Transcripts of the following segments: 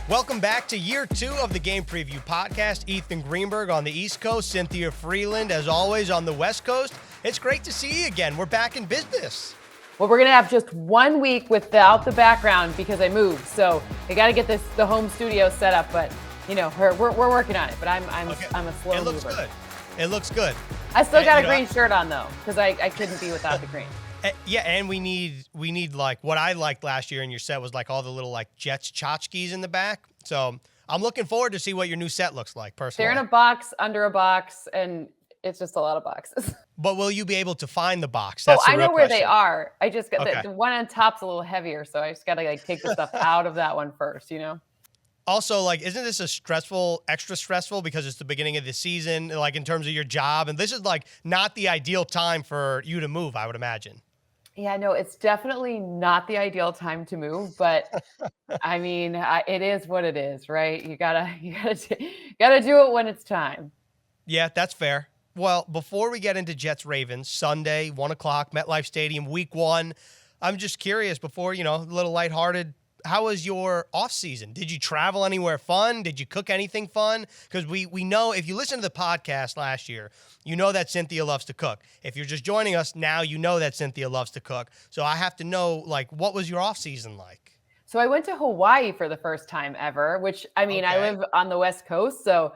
Welcome back to year 2 of the Game Preview Podcast. Ethan Greenberg on the East Coast, Cynthia Frelund, as always, on the West Coast. It's great to see you again. We're back in business. Well, we're going to have just 1 week without the background because I moved. So I got to get the home studio set up, but you know, we're working on it, but I'm a slow mover. It looks good. It looks good. I still got a green shirt on though, because I couldn't be without the green. Yeah, and we need like what I liked last year in your set was like all the little like Jets tchotchkes in the back. So I'm looking forward to see what your new set looks like personally. They're in a box under a box, and it's just a lot of boxes. But will you be able to find the box? That's the I real know where question. they are. I just got the one on top's a little heavier, so I just got to like take the stuff out of that one first, you know? Also, like, isn't this extra stressful because it's the beginning of the season, like in terms of your job? And this is like not the ideal time for you to move, I would imagine. Yeah, no, it's definitely not the ideal time to move, but I mean, it is what it is, right? You gotta do it when it's time. Yeah, that's fair. Well, before we get into Jets Ravens, Sunday, 1:00, MetLife Stadium, week 1, I'm just curious before, a little lighthearted, how was your off season? Did you travel anywhere fun? Did you cook anything fun? Because we know if you listen to the podcast last year, you know that Cynthia loves to cook. If you're just joining us now, you know that Cynthia loves to cook. So I have to know, like, what was your off season like? So I went to Hawaii for the first time ever, which I mean, I live on the West Coast, so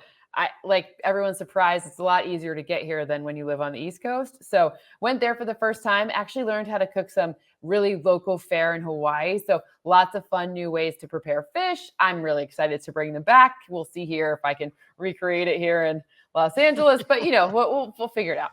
everyone's surprised. It's a lot easier to get here than when you live on the East Coast. So went there for the first time, actually learned how to cook some really local fare in Hawaii. So lots of fun new ways to prepare fish. I'm really excited to bring them back. We'll see here if I can recreate it here in Los Angeles, but we'll figure it out.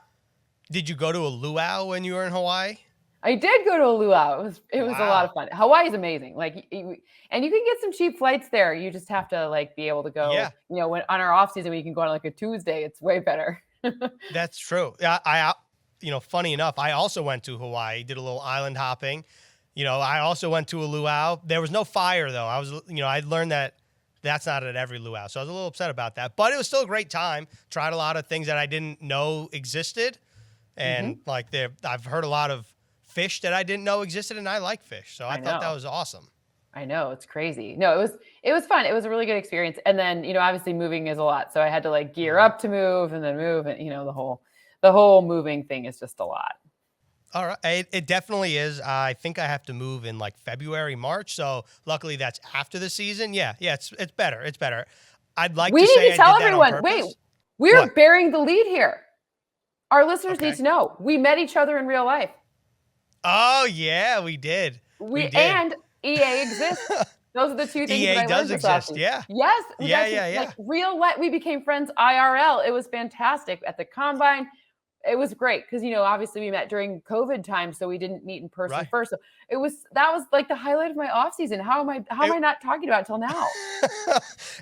Did you go to a luau when you were in Hawaii? I did go to a luau. It was a lot of fun. Hawaii is amazing. And you can get some cheap flights there. You just have to be able to go. Yeah. When on our off season, we can go on a Tuesday. It's way better. That's true. I funny enough, I also went to Hawaii, did a little island hopping. I also went to a luau. There was no fire though. I learned that that's not at every luau, so I was a little upset about that. But it was still a great time. Tried a lot of things that I didn't know existed, and I've heard a lot of fish that I didn't know existed, and I like fish, so I thought that was awesome. I know, it's crazy. No, it was fun. It was a really good experience. And then, obviously moving is a lot, so I had to gear up to move and then move, and the whole moving thing is just a lot. All right, it definitely is. I think I have to move in February, March. So luckily that's after the season. Yeah, it's better. It's better. I'd like to say we need to tell I did everyone. That on purpose. Wait, we're bearing the lead here. Our listeners need to know we met each other in real life. Oh yeah, we did. We did. And EA exists. Those are the two things. EA that I does learned exist. Yeah. Yes. Yeah. Real life. We became friends IRL. It was fantastic at the combine. It was great because obviously we met during COVID time, so we didn't meet in person first. So that was the highlight of my off season. How am I not talking about it till now?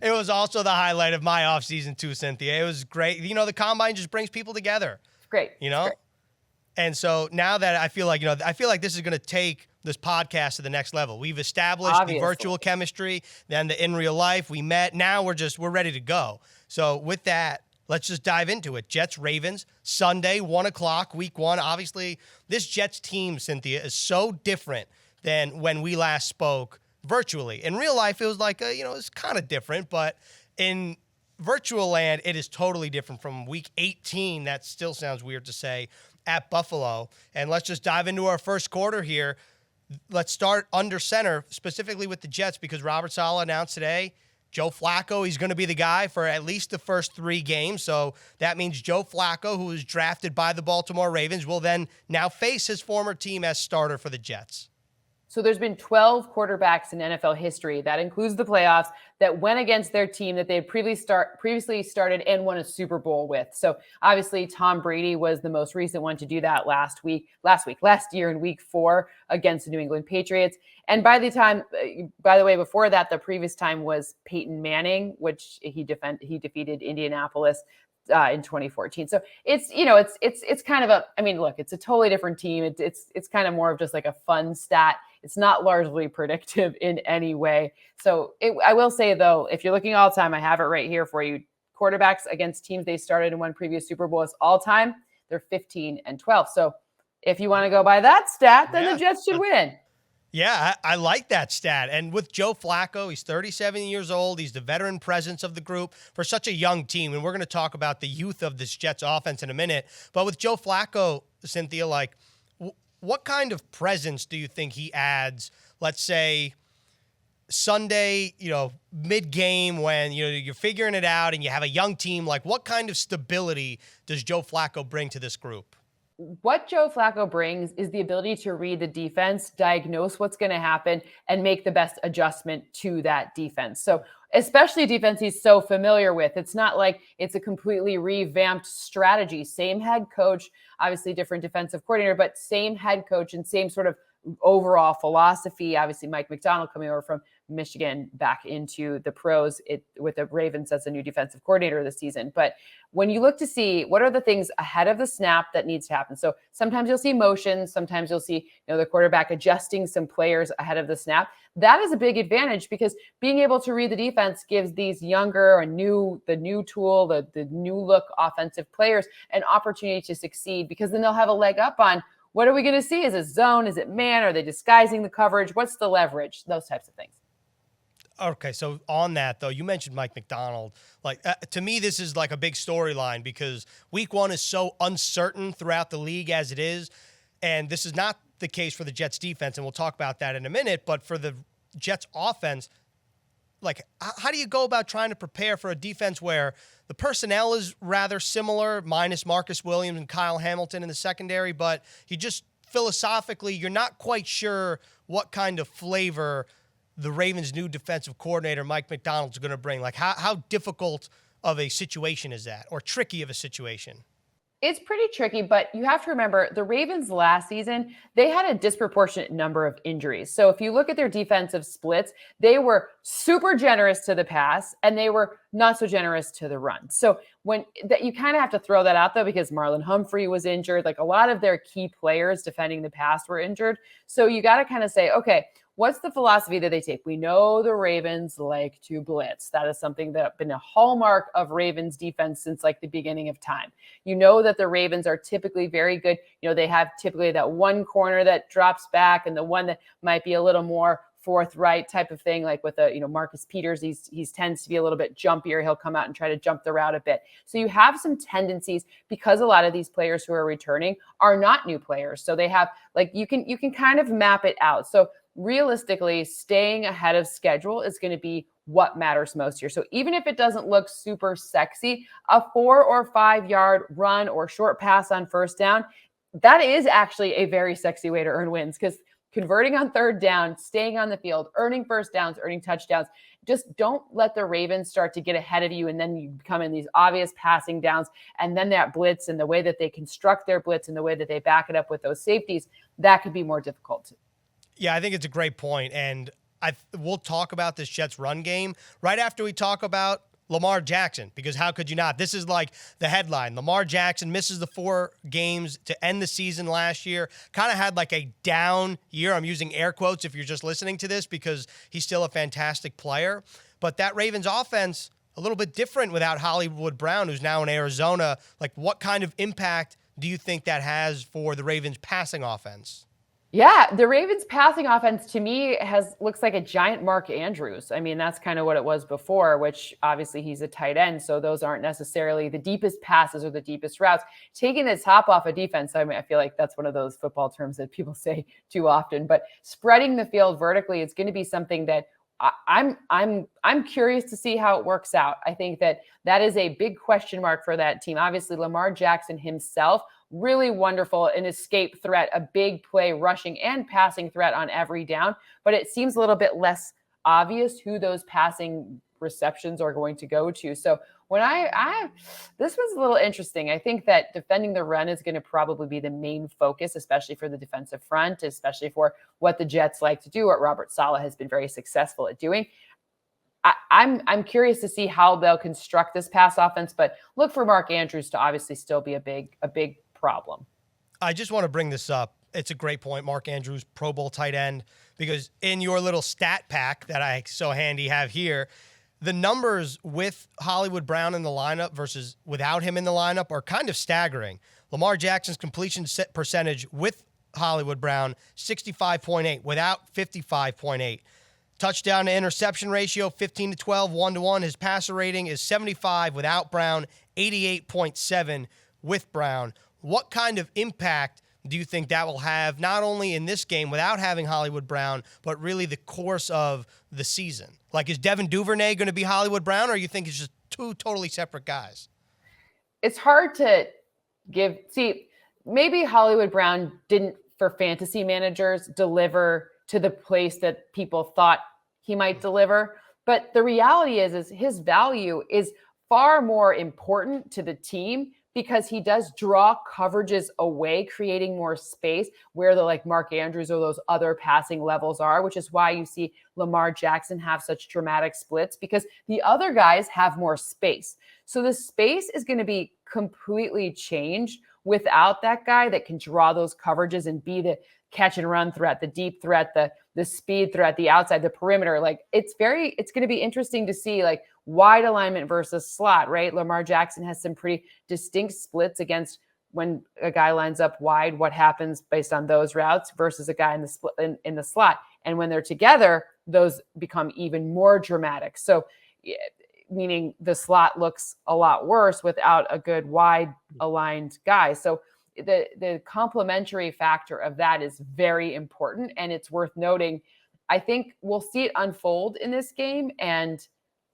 It was also the highlight of my off season too, Cynthia. It was great. The combine just brings people together. It's great. It's great. And so now that I feel like this is going to take this podcast to the next level. We've established the virtual chemistry, then the in real life. We met. Now we're ready to go. So with that, let's just dive into it. Jets Ravens Sunday, 1:00, week 1. Obviously, this Jets team, Cynthia, is so different than when we last spoke virtually. In real life, it was it's kind of different, but in virtual land, it is totally different from week 18. That still sounds weird to say. At Buffalo. And let's just dive into our first quarter here. Let's start under center, specifically with the Jets, because Robert Saleh announced today, Joe Flacco, he's going to be the guy for at least the first 3 games. So that means Joe Flacco, who was drafted by the Baltimore Ravens, will then now face his former team as starter for the Jets. So there's been 12 quarterbacks in NFL history, that includes the playoffs, that went against their team that they had previously started and won a Super Bowl with. So obviously Tom Brady was the most recent one to do that last year in week 4 against the New England Patriots. And by the way, before that, the previous time was Peyton Manning, which he defeated Indianapolis in 2014. So it's kind of it's a totally different team. It's kind of more of just a fun stat. It's not largely predictive in any way. So I will say though, if you're looking all time, I have it right here for you. Quarterbacks against teams they started in one previous Super Bowl all time, they're 15-12. So if you want to go by that stat, then the Jets should win. Yeah, I like that stat. And with Joe Flacco, he's 37 years old. He's the veteran presence of the group for such a young team. And we're going to talk about the youth of this Jets offense in a minute. But with Joe Flacco, Cynthia, like, what kind of presence do you think he adds, let's say, Sunday, mid-game when, you're figuring it out and you have a young team? Like, what kind of stability does Joe Flacco bring to this group? What Joe Flacco brings is the ability to read the defense, diagnose what's going to happen, and make the best adjustment to that defense. So, especially defense he's so familiar with. It's not like it's a completely revamped strategy. Same head coach, obviously different defensive coordinator, but same head coach and same sort of overall philosophy. Obviously, Mike Macdonald coming over from Michigan back into the pros with the Ravens as a new defensive coordinator this season. But when you look to see what are the things ahead of the snap that needs to happen. So sometimes you'll see motions, sometimes you'll see, the quarterback adjusting some players ahead of the snap. That is a big advantage because being able to read the defense gives these younger and the new tool, the new look offensive players an opportunity to succeed, because then they'll have a leg up on what are we going to see? Is it zone? Is it man? Are they disguising the coverage? What's the leverage? Those types of things. Okay, so on that, though, you mentioned Mike Macdonald. Like, to me, this is like a big storyline because week one is so uncertain throughout the league as it is. And this is not the case for the Jets defense, and we'll talk about that in a minute. But for the Jets offense, like, how do you go about trying to prepare for a defense where the personnel is rather similar, minus Marcus Williams and Kyle Hamilton in the secondary, but you just philosophically, you're not quite sure what kind of flavor the Ravens' new defensive coordinator, Mike Macdonald, is going to bring? Like, how difficult of a situation is that, or tricky of a situation? It's pretty tricky, but you have to remember the Ravens last season, they had a disproportionate number of injuries. So if you look at their defensive splits, they were super generous to the pass and they were not so generous to the run. So you kind of have to throw that out though, because Marlon Humphrey was injured. Like, a lot of their key players defending the pass were injured. So you got to kind of say, okay, what's the philosophy that they take? We know the Ravens like to blitz. That is something that's been a hallmark of Ravens defense since like the beginning of time. You know that the Ravens are typically very good. They have typically that one corner that drops back and the one that might be a little more forthright type of thing, like with Marcus Peters. He tends to be a little bit jumpier. He'll come out and try to jump the route a bit. So you have some tendencies because a lot of these players who are returning are not new players. So they have, like, you can kind of map it out. So realistically, staying ahead of schedule is going to be what matters most here. So even if it doesn't look super sexy, a 4 or 5 yard run or short pass on first down, that is actually a very sexy way to earn wins, because converting on third down, staying on the field, earning first downs, earning touchdowns, just don't let the Ravens start to get ahead of you. And then you come in these obvious passing downs, and then that blitz and the way that they construct their blitz and the way that they back it up with those safeties, that could be more difficult. Yeah, I think it's a great point, and we'll talk about this Jets run game right after we talk about Lamar Jackson, because how could you not? This is like the headline. Lamar Jackson misses the 4 games to end the season last year. Kind of had like a down year. I'm using air quotes if you're just listening to this, because he's still a fantastic player. But that Ravens offense, a little bit different without Hollywood Brown, who's now in Arizona. Like, what kind of impact do you think that has for the Ravens passing offense? Yeah, the Ravens passing offense to me looks like a giant Mark Andrews. I mean, that's kind of what it was before, which obviously he's a tight end. So those aren't necessarily the deepest passes or the deepest routes. Taking the top off a defense, I mean, I feel like that's one of those football terms that people say too often, but spreading the field vertically is going to be something that I'm curious to see how it works out. I think that is a big question mark for that team. Obviously, Lamar Jackson himself, really wonderful, an escape threat, a big play rushing and passing threat on every down, but it seems a little bit less obvious who those passing receptions are going to go to. So when this was a little interesting. I think that defending the run is going to probably be the main focus, especially for the defensive front, especially for what the Jets like to do, what Robert Saleh has been very successful at doing. I'm curious to see how they'll construct this pass offense, but look for Mark Andrews to obviously still be a big problem. I just want to bring this up. It's a great point, Mark Andrews, Pro Bowl tight end, because in your little stat pack that I so handy have here, the numbers with Hollywood Brown in the lineup versus without him in the lineup are kind of staggering. Lamar Jackson's completion percentage with Hollywood Brown, 65.8. Without, 55.8. Touchdown to interception ratio, 15 to 12, 1-to-1. His passer rating is 75 without Brown, 88.7 with Brown. What kind of impact do you think that will have, not only in this game without having Hollywood Brown, but really the course of the season? Like, is Devin Duvernay going to be Hollywood Brown, or you think it's just two totally separate guys? It's hard to maybe Hollywood Brown didn't, for fantasy managers, deliver to the place that people thought he might deliver. But the reality is his value is far more important to the team because he does draw coverages away, creating more space where the like Mark Andrews or those other passing levels are, which is why you see Lamar Jackson have such dramatic splits, because the other guys have more space. So the space is going to be completely changed without that guy that can draw those coverages and be the catch and run threat, the deep threat, the speed threat, the outside, the perimeter. Like it's going to be interesting to see like wide alignment versus slot, right? Lamar Jackson has some pretty distinct splits against when a guy lines up wide, what happens based on those routes versus a guy in the split in the slot. And when they're together, those become even more dramatic. So meaning the slot looks a lot worse without a good wide aligned guy. So the complementary factor of that is very important, and it's worth noting. I think we'll see it unfold in this game, and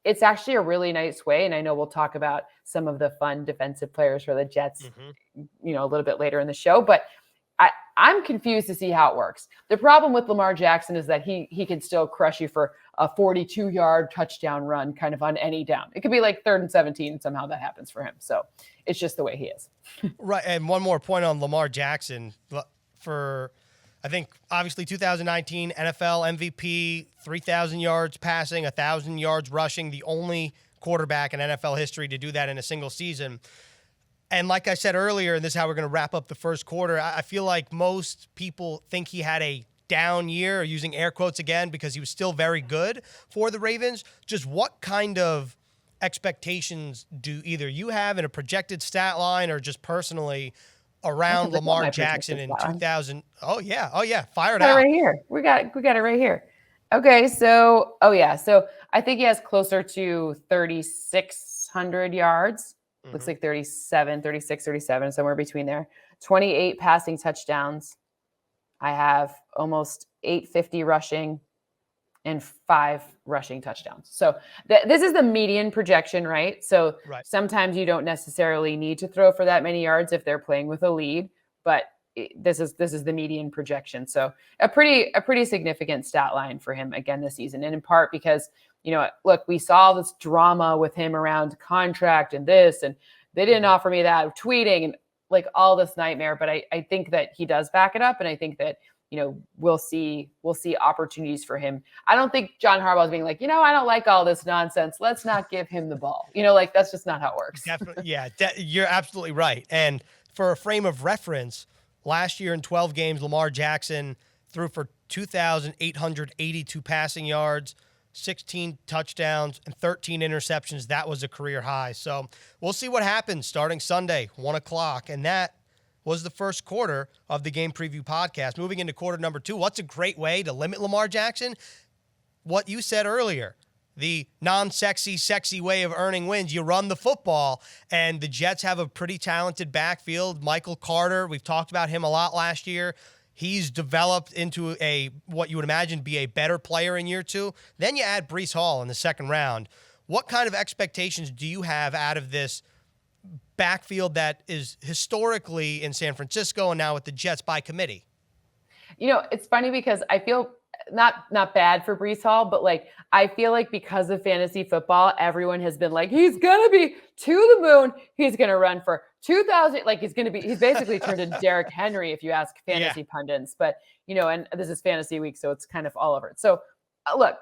it's actually a really nice way. And I know we'll talk about some of the fun defensive players for the Jets, a little bit later in the show, but I'm confused to see how it works. The problem with Lamar Jackson is that he can still crush you for a 42-yard touchdown run kind of on any down. It could be like 3rd and 17, and somehow that happens for him. So it's just the way he is. Right. And one more point on Lamar Jackson. For, I think, obviously 2019 NFL MVP, 3,000 yards passing, 1,000 yards rushing, the only quarterback in NFL history to do that in a single season. And like I said earlier, and this is how we're going to wrap up the first quarter, I feel like most people think he had a down year, using air quotes again, because he was still very good for the Ravens. Just what kind of expectations do either you have in a projected stat line or just personally around Lamar Jackson in 2000? Oh yeah. Fire it out. Right here. We got it right here. Okay. So, So I think he has closer to 3,600 yards. Looks like 36, 37, somewhere between there. 28 passing touchdowns. I have almost 850 rushing and 5 rushing touchdowns. So this is the median projection, right? So Sometimes you don't necessarily need to throw for that many yards if they're playing with a lead, but this is the median projection. So a pretty significant stat line for him again this season, and in part because look, we saw this drama with him around contract and this, and they didn't offer me that, tweeting and like all this nightmare. But I think that he does back it up, and I think that we'll see opportunities for him. I don't think John Harbaugh's being like, I don't like all this nonsense, let's not give him the ball. Like that's just not how it works. Definitely, yeah, you're absolutely right. And for a frame of reference, last year in 12 games, Lamar Jackson threw for 2,882 passing yards, 16 touchdowns, and 13 interceptions. That was a career high. So we'll see what happens starting Sunday, 1 o'clock. And that was the first quarter of the Game Preview podcast. Moving into quarter number 2, what's a great way to limit Lamar Jackson? What you said earlier, the non-sexy, sexy way of earning wins. You run the football, and the Jets have a pretty talented backfield. Michael Carter, we've talked about him a lot last year. He's developed into what you would imagine be a better player in year 2. Then you add Breece Hall in the second round. What kind of expectations do you have out of this backfield that is historically in San Francisco and now with the Jets by committee? It's funny because I feel not bad for Breece Hall, but like I feel like because of fantasy football, everyone has been like, he's gonna be to the moon. He's gonna run for 2,000. Like he's basically turned into Derrick Henry if you ask fantasy pundits. But and this is fantasy week, so it's kind of all over it. So look,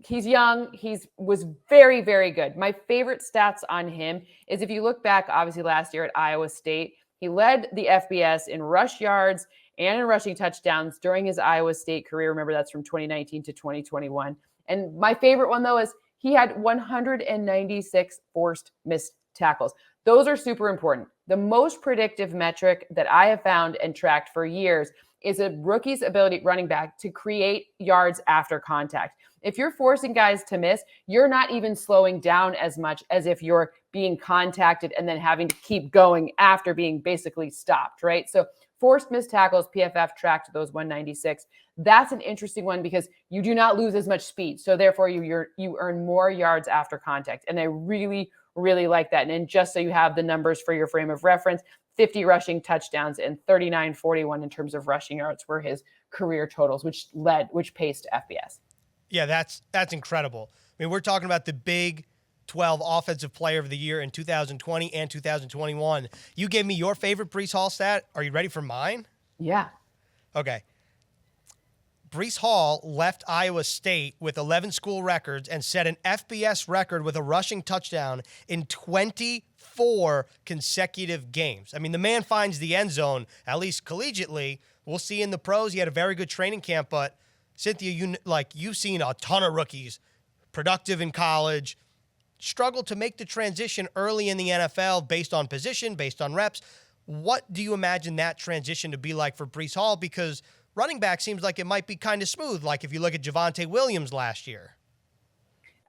he's young. Was very, very good. My favorite stats on him is if you look back, obviously last year at Iowa State, he led the FBS in rush yards and in rushing touchdowns during his Iowa State career. Remember, that's from 2019 to 2021. And my favorite one, though, is he had 196 forced missed tackles. Those are super important. The most predictive metric that I have found and tracked for years is a rookie's ability, running back, to create yards after contact. If you're forcing guys to miss, you're not even slowing down as much as if you're being contacted and then having to keep going after being basically stopped, right? So forced missed tackles, PFF tracked those 196. That's an interesting one because you do not lose as much speed. So therefore you earn more yards after contact. And I really, really like that. And just so you have the numbers for your frame of reference, 50 rushing touchdowns and 39-41 in terms of rushing yards were his career totals, which paced FBS. Yeah, that's incredible. I mean, we're talking about the Big 12 Offensive Player of the Year in 2020 and 2021. You gave me your favorite Breece Hall stat. Are you ready for mine? Yeah. Okay. Breece Hall left Iowa State with 11 school records and set an FBS record with a rushing touchdown in 24 consecutive games. I mean, the man finds the end zone, at least collegiately. We'll see in the pros. He had a very good training camp, but Cynthia, you've seen a ton of rookies, productive in college, struggled to make the transition early in the NFL based on position, based on reps. What do you imagine that transition to be like for Breece Hall? Because running back seems like it might be kind of smooth, like if you look at Javonte Williams last year.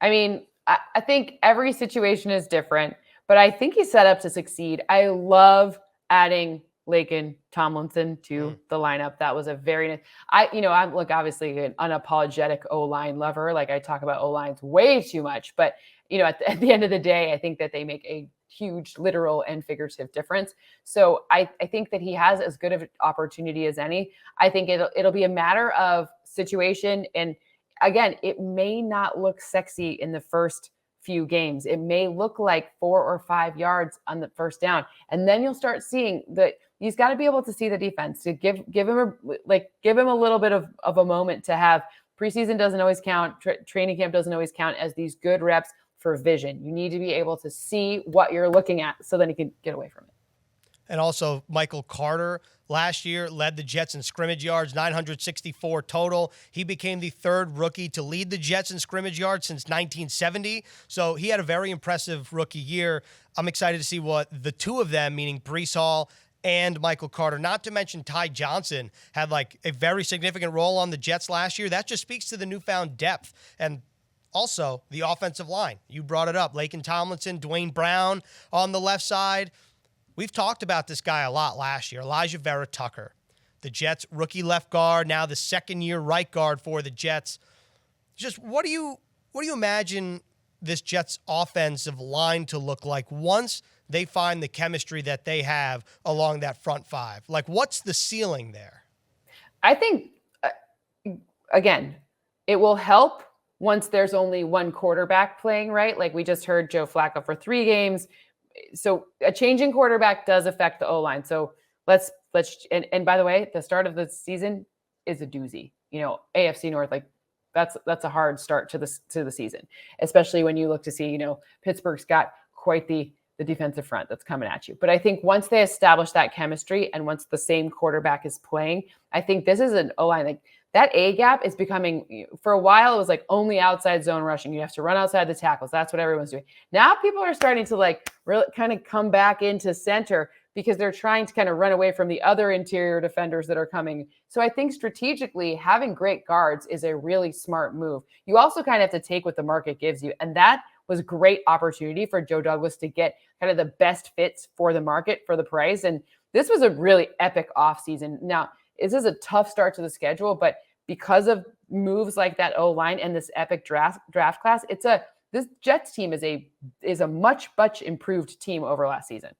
I mean, I think every situation is different, but I think he's set up to succeed. I love adding Laken Tomlinson to the lineup. That was a very nice. I'm obviously an unapologetic O-line lover. Like I talk about O-lines way too much, but at the end of the day, I think that they make a huge literal and figurative difference. So I think that he has as good of an opportunity as any. I think it'll be a matter of situation. And again, it may not look sexy in the first few games. It may look like 4 or 5 yards on the first down. And then you'll start seeing that he's got to be able to see the defense, to give him a little bit of a moment to have. Preseason doesn't always count. Training camp doesn't always count as these good reps for vision. You need to be able to see what you're looking at so then you can get away from it. And also Michael Carter last year led the Jets in scrimmage yards, 964 total. He became the third rookie to lead the Jets in scrimmage yards since 1970. So he had a very impressive rookie year. I'm excited to see what the two of them, meaning Breece Hall and Michael Carter, not to mention Ty Johnson, had like a very significant role on the Jets last year. That just speaks to the newfound depth. And also, the offensive line. You brought it up. Laken Tomlinson, Dwayne Brown on the left side. We've talked about this guy a lot last year. Elijah Vera Tucker, the Jets' rookie left guard, now the second-year right guard for the Jets. Just what do you imagine this Jets' offensive line to look like once they find the chemistry that they have along that front five? Like, what's the ceiling there? I think, again, it will help once there's only one quarterback playing, right? Like we just heard Joe Flacco for 3 games. So a changing quarterback does affect the O-line. So let's and by the way, the start of the season is a doozy. AFC North, like that's a hard start to the season, especially when you look to see, Pittsburgh's got quite the defensive front that's coming at you. But I think once they establish that chemistry and once the same quarterback is playing, I think this is an O-line like that A gap is becoming, for a while, it was like only outside zone rushing. You have to run outside the tackles. That's what everyone's doing. Now people are starting to like really kind of come back into center because they're trying to kind of run away from the other interior defenders that are coming. So I think strategically having great guards is a really smart move. You also kind of have to take what the market gives you. And that was a great opportunity for Joe Douglas to get kind of the best fits for the market for the price. And this was a really epic offseason. Now, this is a tough start to the schedule, but because of moves like that O-line and this epic draft class, this Jets team is a much improved team over last season.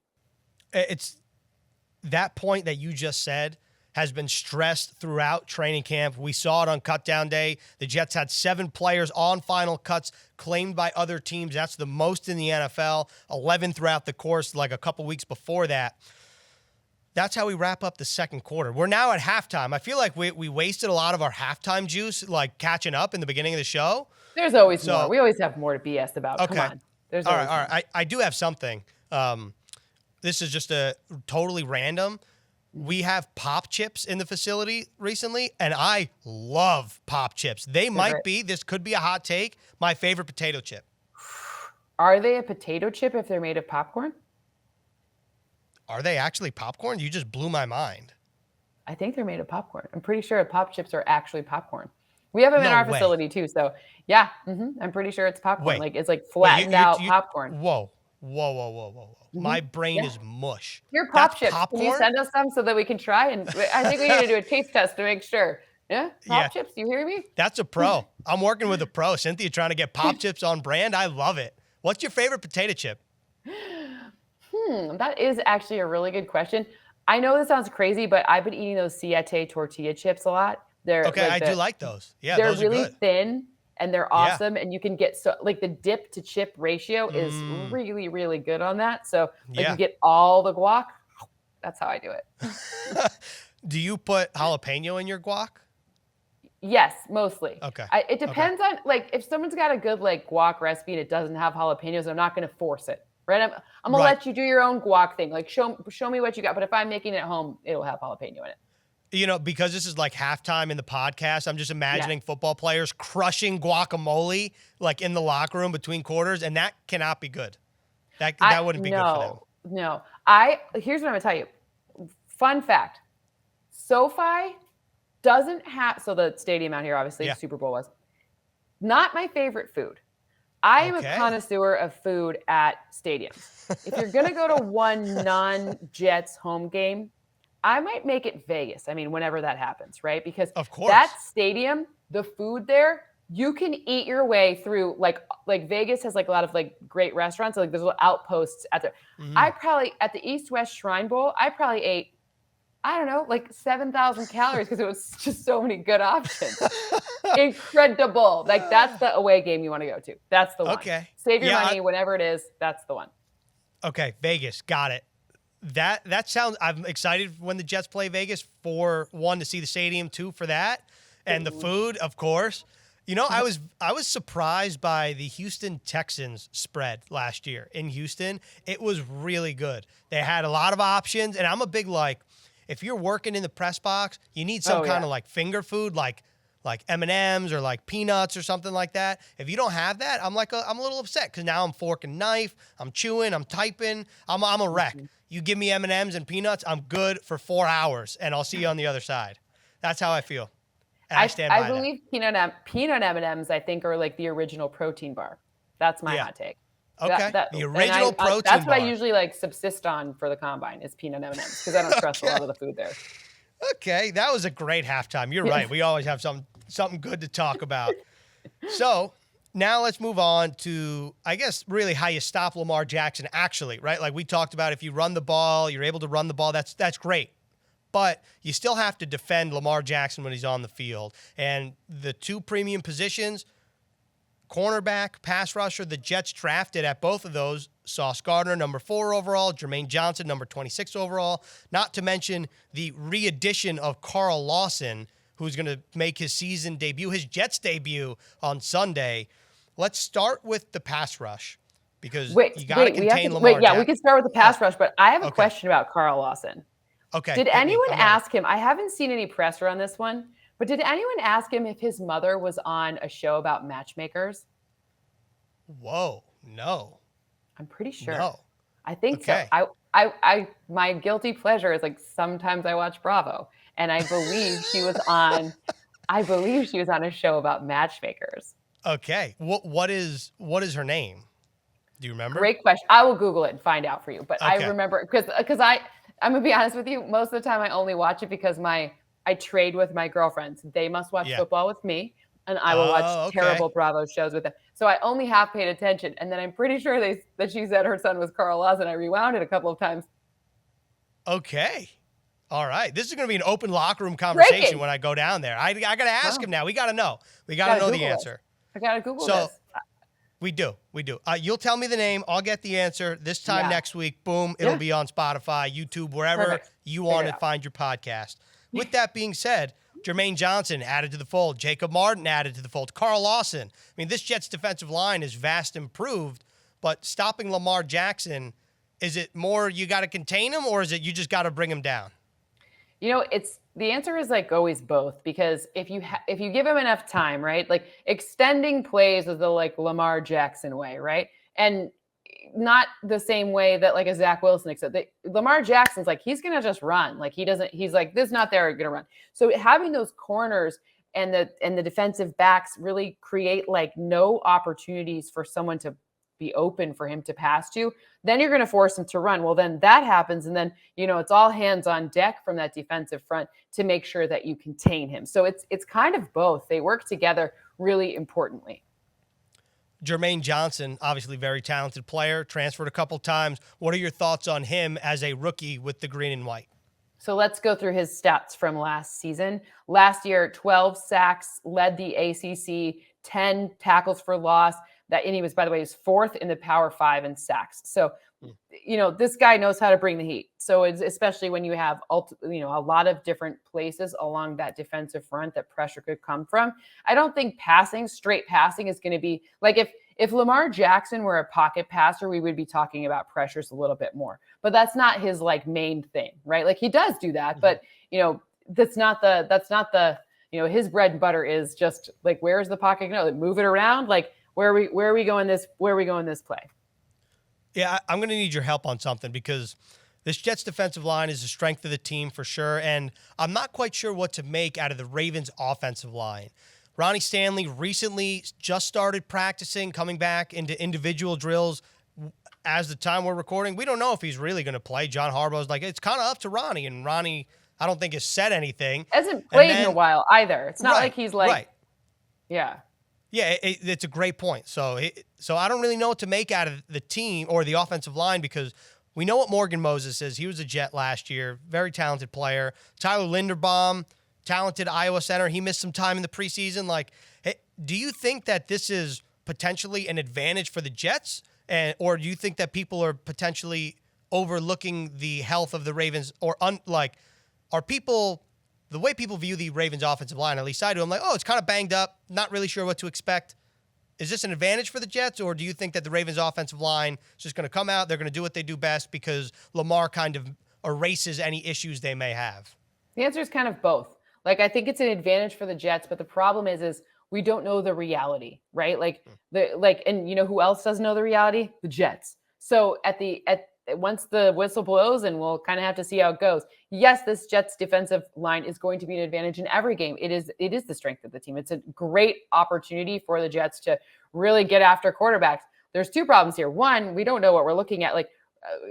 It's that point that you just said has been stressed throughout training camp. We saw it on cutdown day. The Jets had 7 players on final cuts claimed by other teams. That's the most in the NFL. 11 throughout the course, like a couple weeks before that. That's how we wrap up the second quarter. We're now at halftime. I feel like we wasted a lot of our halftime juice, like catching up in the beginning of the show. There's always more. We always have more to BS about. Okay. Come on. All right. I do have something. This is just a totally random. We have pop chips in the facility recently, and I love pop chips. This could be a hot take, my favorite potato chip. Are they a potato chip if they're made of popcorn? Are they actually popcorn? You just blew my mind. I think they're made of popcorn. I'm pretty sure pop chips are actually popcorn. We have them in our facility too. So yeah, I'm pretty sure it's popcorn. Like it's like flattened out popcorn. Whoa. My brain is mush. Your pop chips. Popcorn? Can you send us some so that we can try? And I think we need to do a taste test to make sure. Yeah, pop chips. You hear me? That's a pro. I'm working with a pro. Cynthia trying to get pop chips on brand. I love it. What's your favorite potato chip? That is actually a really good question. I know this sounds crazy, but I've been eating those Siete tortilla chips a lot. They're okay. I do like those. Yeah, they're those really are good. Thin and they're awesome. And you can get the dip to chip ratio is really, really good on that. So you get all the guac. That's how I do it. Do you put jalapeno in your guac? Yes, mostly. Okay. It depends on if someone's got a good guac recipe and it doesn't have jalapenos, I'm not going to force it. Right? I'm gonna let you do your own guac thing. Show me what you got. But if I'm making it at home, it'll have jalapeno in it. Because this is halftime in the podcast, I'm just imagining football players crushing guacamole in the locker room between quarters, and that cannot be good. That wouldn't be good for them. No. Here's what I'm gonna tell you. Fun fact: SoFi doesn't have the stadium out here, obviously, the Super Bowl was not my favorite food. I am a connoisseur of food at stadiums. If you're going to go to one non-Jets home game, I might make it Vegas. I mean, whenever that happens, right? Because of course, that stadium, the food there, you can eat your way through. Like Vegas has a lot of great restaurants. There's little outposts at there. I probably at the East-West Shrine Bowl, I probably ate 7,000 calories because it was just so many good options. Incredible. That's the away game you want to go to. That's the one. Okay. Save your money, whatever it is. That's the one. Okay. Vegas. Got it. That sounds, I'm excited when the Jets play Vegas for one, to see the stadium, two, for that. And the food, of course. I was surprised by the Houston Texans spread last year in Houston. It was really good. They had a lot of options, and I'm a big if you're working in the press box, you need some kind of finger food, like M&Ms or peanuts or something like that. If you don't have that, I'm a little upset because now I'm fork and knife, I'm chewing, I'm typing, I'm a wreck. You give me M&Ms and peanuts, I'm good for 4 hours, and I'll see you on the other side. That's how I feel. And I stand by that. I believe peanut M&Ms, I think, are the original protein bar. That's my hot take. Okay. The original protein that's bar. What I usually subsist on for the combine is peanut M&Ms because I don't trust a lot of the food there. Okay, that was a great halftime. You're right. We always have something good to talk about. So now let's move on to, I guess, really how you stop Lamar Jackson actually, right? We talked about, if you run the ball, you're able to run the ball, that's great. But you still have to defend Lamar Jackson when he's on the field. And the two premium positions, cornerback, pass rusher, the Jets drafted at both of those, Sauce Gardner, number 4 overall, Jermaine Johnson, number 26 overall, not to mention the re-addition of Carl Lawson, who's going to make his season debut, his Jets debut on Sunday. Let's start with the pass rush because you got to contain Lamar Jackson. We can start with the pass rush, but I have a question about Carl Lawson. Okay. Did anyone ask him? I haven't seen any presser on this one, but did anyone ask him if his mother was on a show about matchmakers? Whoa, no. I'm pretty sure. No. I think so. I my guilty pleasure is sometimes I watch Bravo, and I believe she was on a show about matchmakers. Okay. What is her name? Do you remember? Great question. I will Google it and find out for you. But I remember because I'm gonna be honest with you. Most of the time, I only watch it because I trade with my girlfriends. They must watch football with me, and I will watch terrible Bravo shows with them. So I only half paid attention, and then I'm pretty sure that she said her son was Carl Lawson. I rewound it a couple of times. Okay. All right. This is going to be an open locker room conversation when I go down there. I got to ask him now. We got to know. We got to know the answer. I got to Google this. We do. You'll tell me the name. I'll get the answer. This time next week, boom, it'll be on Spotify, YouTube, wherever you want to find your podcast. With that being said, Jermaine Johnson added to the fold. Jacob Martin added to the fold. Carl Lawson. I mean, this Jets defensive line is vast improved, but stopping Lamar Jackson, is it more you got to contain him, or is it you just got to bring him down? The answer is always both, because if you give him enough time, right? Extending plays is the Lamar Jackson way, right? And not the same way that like a Zach Wilson, except that Lamar Jackson's like, he's going to just run. Like he's like, this not there, going to run. So having those corners and the defensive backs really create like no opportunities for someone to be open for him to pass to, then you're going to force him to run. Well, then that happens. And then, it's all hands on deck from that defensive front to make sure that you contain him. So it's kind of both. They work together really importantly. Jermaine Johnson, obviously very talented player, transferred a couple times. What are your thoughts on him as a rookie with the green and white? So let's go through his stats from last season. Last year, 12 sacks, led the ACC, 10 tackles for loss. And he was, by the way, he was fourth in the Power 5 in sacks. So, this guy knows how to bring the heat. So it's especially when you have, a lot of different places along that defensive front that pressure could come from. I don't think straight passing is going to be like if Lamar Jackson were a pocket passer, we would be talking about pressures a little bit more. But that's not his like main thing, right? Like he does do that, but that's not the his bread and butter is just like, where's the pocket? Move it around. Like where are we going this play? Yeah, I'm going to need your help on something because this Jets defensive line is the strength of the team for sure, and I'm not quite sure what to make out of the Ravens offensive line. Ronnie Stanley recently just started practicing, coming back into individual drills. As the time we're recording, we don't know if he's really going to play. John Harbaugh's like, it's kind of up to Ronnie, and Ronnie, I don't think has said anything. Hasn't played in a while either. It's not like he's like, right. Yeah. Yeah, it's a great point. So I don't really know what to make out of the team or the offensive line because we know what Morgan Moses is. He was a Jet last year, very talented player. Tyler Linderbaum, talented Iowa center. He missed some time in the preseason. Like, hey, do you think that this is potentially an advantage for the Jets, or do you think that people are potentially overlooking the health of the Ravens, or are people? The way people view the Ravens offensive line, at least I do, I'm like, it's kind of banged up, not really sure what to expect. Is this an advantage for the Jets, or do you think that the Ravens offensive line is just going to come out, they're going to do what they do best because Lamar kind of erases any issues they may have? The answer is kind of both. Like, I think it's an advantage for the Jets, but the problem is we don't know the reality, right? And who else doesn't know the reality? The Jets. So once the whistle blows, and we'll kind of have to see how it goes. Yes, this Jets defensive line is going to be an advantage in every game. It is the strength of the team. It's a great opportunity for the Jets to really get after quarterbacks. There's two problems here. One, we don't know what we're looking at. Like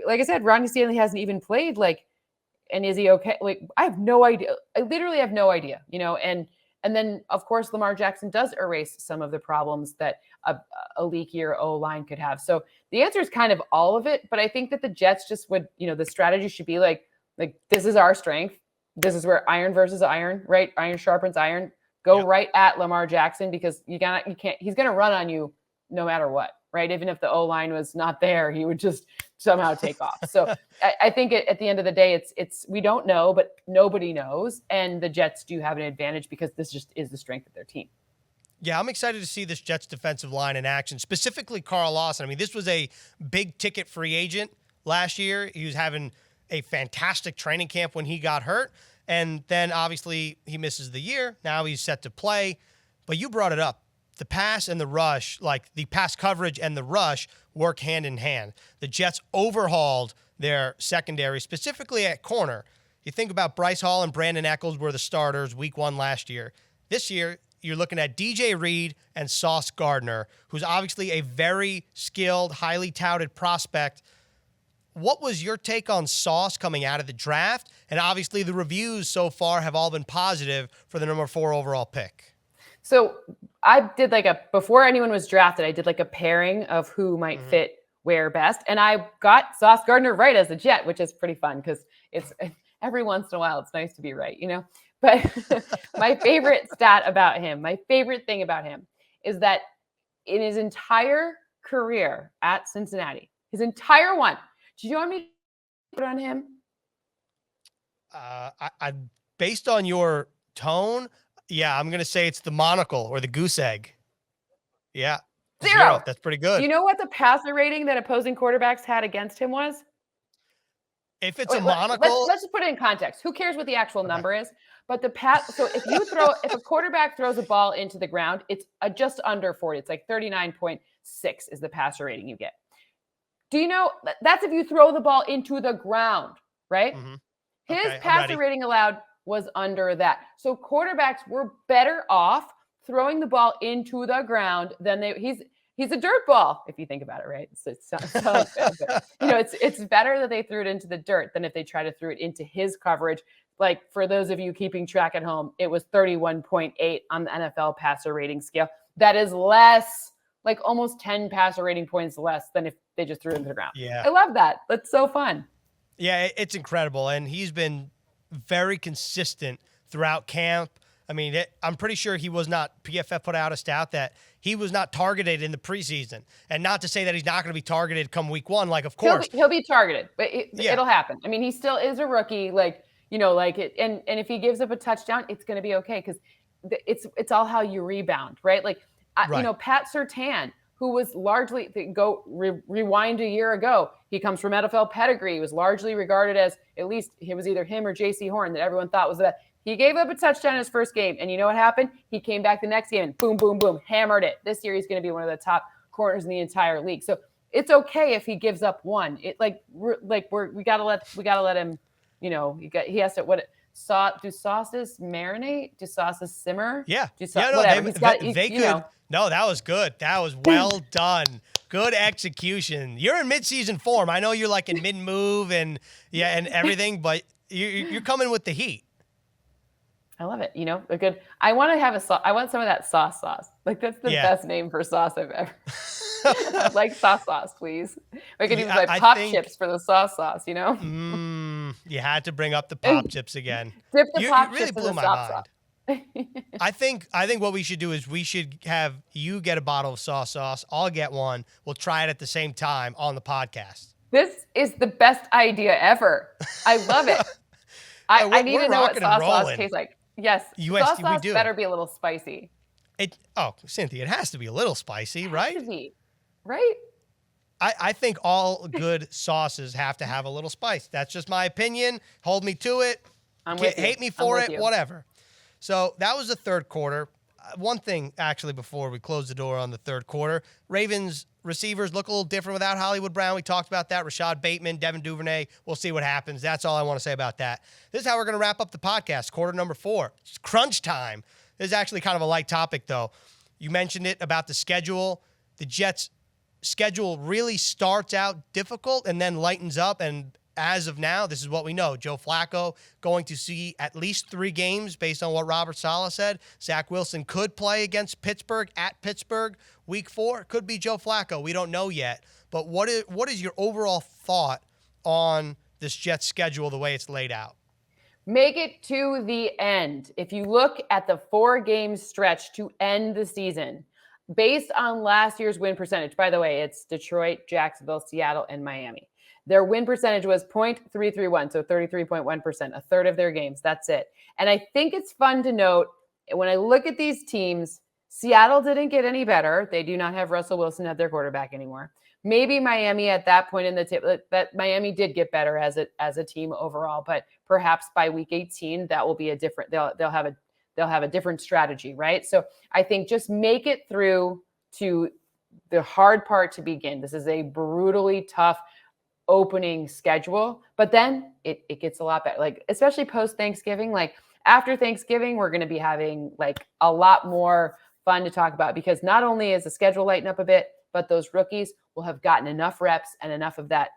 I said, Ronnie Stanley hasn't even played. And is he okay? Like, I have no idea. I literally have no idea, and then, of course, Lamar Jackson does erase some of the problems that a leakier O-line could have. So the answer is kind of all of it. But I think that the Jets just would, the strategy should be like this is our strength. This is where iron versus iron, right? Iron sharpens iron. Go right at Lamar Jackson because you can't. He's going to run on you no matter what, right? Even if the O-line was not there, he would just somehow take off. So I think at the end of the day, it's we don't know, but nobody knows. And the Jets do have an advantage because this just is the strength of their team. Yeah, I'm excited to see this Jets defensive line in action, specifically Carl Lawson. I mean, this was a big ticket free agent last year. He was having a fantastic training camp when he got hurt. And then obviously he misses the year. Now he's set to play. But you brought it up. The pass and the rush, like the pass coverage and the rush, work hand in hand. The Jets overhauled their secondary, specifically at corner. You think about Bryce Hall and Brandon Echols were the starters week 1 last year. This year, you're looking at DJ Reed and Sauce Gardner, who's obviously a very skilled, highly touted prospect. What was your take on Sauce coming out of the draft? And obviously the reviews so far have all been positive for the number 4 overall pick. So I did before anyone was drafted, I did a pairing of who might fit where best. And I got Sauce Gardner right as a Jet, which is pretty fun because it's every once in a while, it's nice to be right, But my favorite stat about him, my favorite thing about him is that in his entire career at Cincinnati, his entire one, do you want me to put on him? I based on your tone, yeah, I'm going to say it's the monocle or the goose egg. Yeah. 0. That's pretty good. Do you know what the passer rating that opposing quarterbacks had against him was? If it's a monocle. Let's just put it in context. Who cares what the actual number is? But so if a quarterback throws a ball into the ground, it's just under 40. It's like 39.6 is the passer rating you get. Do you know that's if you throw the ball into the ground, right? Mm-hmm. His Okay, passer rating allowed was under that. So quarterbacks were better off throwing the ball into the ground than he's a dirt ball, if you think about it, right? So it sounds bad, but it's better that they threw it into the dirt than if they tried to throw it into his coverage. Like, for those of you keeping track at home, it was 31.8 on the NFL passer rating scale. That is less, like almost 10 passer rating points less than if they just threw it into the ground. Yeah. I love that. That's so fun. Yeah, it's incredible. And he's been very consistent throughout camp. I mean, I'm pretty sure PFF put out a stat that he was not targeted in the preseason. And not to say that he's not going to be targeted come week one, like, of course. He'll be targeted, but it'll happen. I mean, he still is a rookie, like, and if he gives up a touchdown, it's going to be okay, because it's all how you rebound, right? Like, right. Pat Surtain, who was largely, rewind a year ago, he comes from NFL pedigree. He was largely regarded as, at least it was either him or J.C. Horn that everyone thought was the best. He gave up a touchdown in his first game, and you know what happened? He came back the next game and boom, boom, boom, hammered it. This year he's going to be one of the top corners in the entire league. So it's okay if he gives up one. We gotta let him. He has to do sauces marinate? Do sauces simmer? Yeah. Whatever. They could. No, that was good. That was well done. Good execution. You're in mid-season form. I know you're like in mid-move and everything, but you're coming with the heat. I love it. A good. I want to have I want some of that sauce. Like, that's the best name for sauce I've ever. I'd like sauce, please. We could use pop chips for the sauce. You had to bring up the pop chips again. Dip the pop you chips really blew in the my sauce. I think what we should do is we should have you get a bottle of sauce. I'll get one. We'll try it at the same time on the podcast. This is the best idea ever. I love it. I need to know what sauce tastes like. Yes, sauce better be a little spicy. Cynthia, it has to be a little spicy, right? It has to be, right? I think all good sauces have to have a little spice. That's just my opinion. Hold me to it. Hate me for it, whatever. So that was the third quarter. One thing, actually, before we close the door on the third quarter, Ravens receivers look a little different without Hollywood Brown. We talked about that. Rashad Bateman, Devin Duvernay. We'll see what happens. That's all I want to say about that. This is how we're going to wrap up the podcast, quarter number 4. It's crunch time. This is actually kind of a light topic, though. You mentioned it about the schedule. The Jets' schedule really starts out difficult and then lightens up, and as of now, this is what we know. Joe Flacco going to see at least 3 games based on what Robert Saleh said. Zach Wilson could play against Pittsburgh at Pittsburgh week 4. Could be Joe Flacco. We don't know yet. But what is your overall thought on this Jets schedule the way it's laid out? Make it to the end. If you look at the 4-game stretch to end the season, based on last year's win percentage, by the way, it's Detroit, Jacksonville, Seattle, and Miami. Their win percentage was .331, so 33.1%, a third of their games. That's it. And I think it's fun to note, when I look at these teams, Seattle didn't get any better. They do not have Russell Wilson at their quarterback anymore. Maybe Miami at that point in the table, that Miami did get better as a team overall, but perhaps by week 18, that will be a different, they'll have a different strategy, right? So I think just make it through to the hard part to begin. This is a brutally tough opening schedule, but then it gets a lot better, like especially post Thanksgiving. Like after Thanksgiving, we're going to be having like a lot more fun to talk about, because not only is the schedule lighten up a bit, but those rookies will have gotten enough reps and enough of that,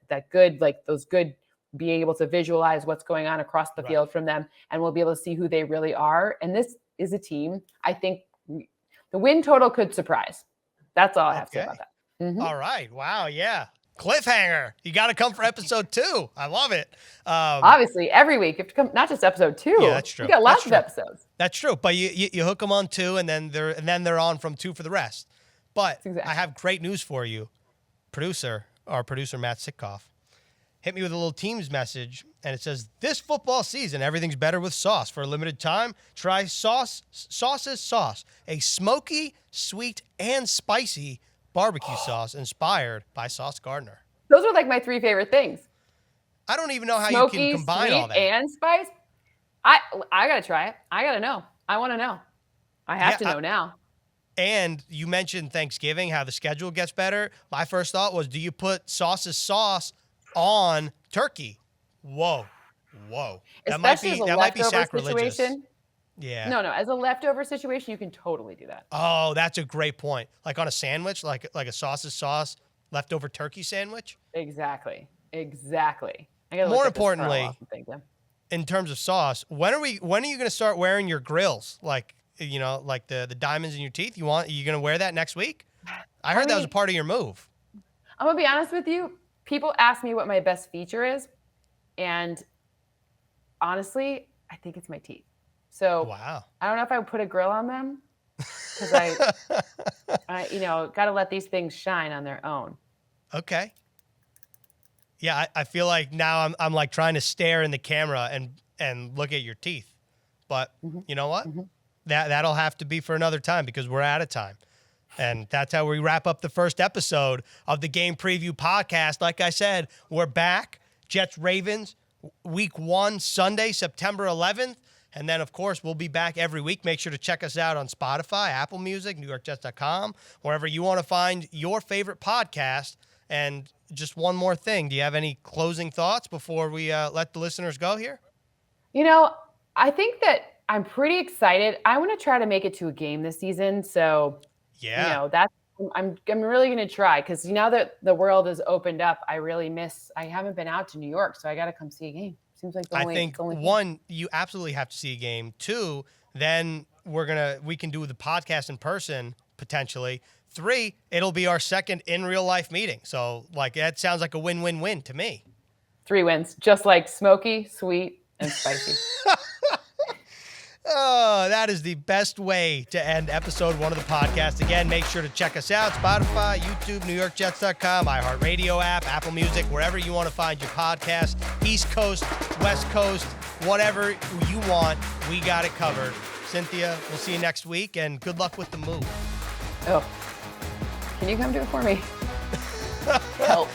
that good, like those good, being able to visualize what's going on across the field from them, and we'll be able to see who they really are. And this is a team, I think the win total could surprise. That's all I have to say about that. Mm-hmm. All right. Wow. Yeah. Cliffhanger. You got to come for episode 2. I love it. Obviously, every week you have to come, not just episode 2. Yeah, that's true. We got lots of episodes. That's true. But you hook them on 2, and then they're on from 2 for the rest. But exactly. I have great news for you, our producer Matt Sitkoff hit me with a little Teams message, and it says, "This football season, everything's better with sauce. For a limited time, try Sauce's Sauce, a smoky, sweet, and spicy barbecue sauce inspired by Sauce Gardner." Those are like my 3 favorite things. I don't even know how smoky, you can combine sweet, all that. And spice. I got to try it. I got to know. I want to know. I have to know now. And you mentioned Thanksgiving, how the schedule gets better. My first thought was, do you put sauce's sauce on turkey? Whoa. Especially as a might be leftover sacrilegious. situation. Yeah. No, as a leftover situation, you can totally do that. Oh, that's a great point. Like on a sandwich, like a sauce's sauce, leftover turkey sandwich? Exactly. I gotta More look importantly, in terms of sauce, when are you going to start wearing your grills? Like, like the diamonds in your teeth? Are you going to wear that next week? I heard that was a part of your move. I'm going to be honest with you. People ask me what my best feature is. And honestly, I think it's my teeth. So wow. I don't know if I would put a grill on them because I got to let these things shine on their own. Okay. Yeah, I feel like now I'm like trying to stare in the camera and look at your teeth. But you know what? That'll have to be for another time because we're out of time. And that's how we wrap up the first episode of the Game Preview Podcast. Like I said, we're back. Jets Ravens, week 1, Sunday, September 11th. And then, of course, we'll be back every week. Make sure to check us out on Spotify, Apple Music, NewYorkJets.com, wherever you want to find your favorite podcast. And just one more thing. Do you have any closing thoughts before we let the listeners go here? I think that I'm pretty excited. I want to try to make it to a game this season. So, I'm really going to try because now that the world has opened up, I haven't been out to New York. So I got to come see a game. Seems like I think one, you absolutely have to see a game. 2, then we can do the podcast in person potentially. 3, it'll be our second in real life meeting. So that sounds like a win-win-win to me. 3 wins, just like smoky, sweet, and spicy. Oh, that is the best way to end episode 1 of the podcast. Again, make sure to check us out. Spotify, YouTube, NewYorkJets.com, iHeartRadio app, Apple Music, wherever you want to find your podcast. East Coast, West Coast, whatever you want, we got it covered. Cynthia, we'll see you next week, and good luck with the move. Oh, can you come do it for me? Help.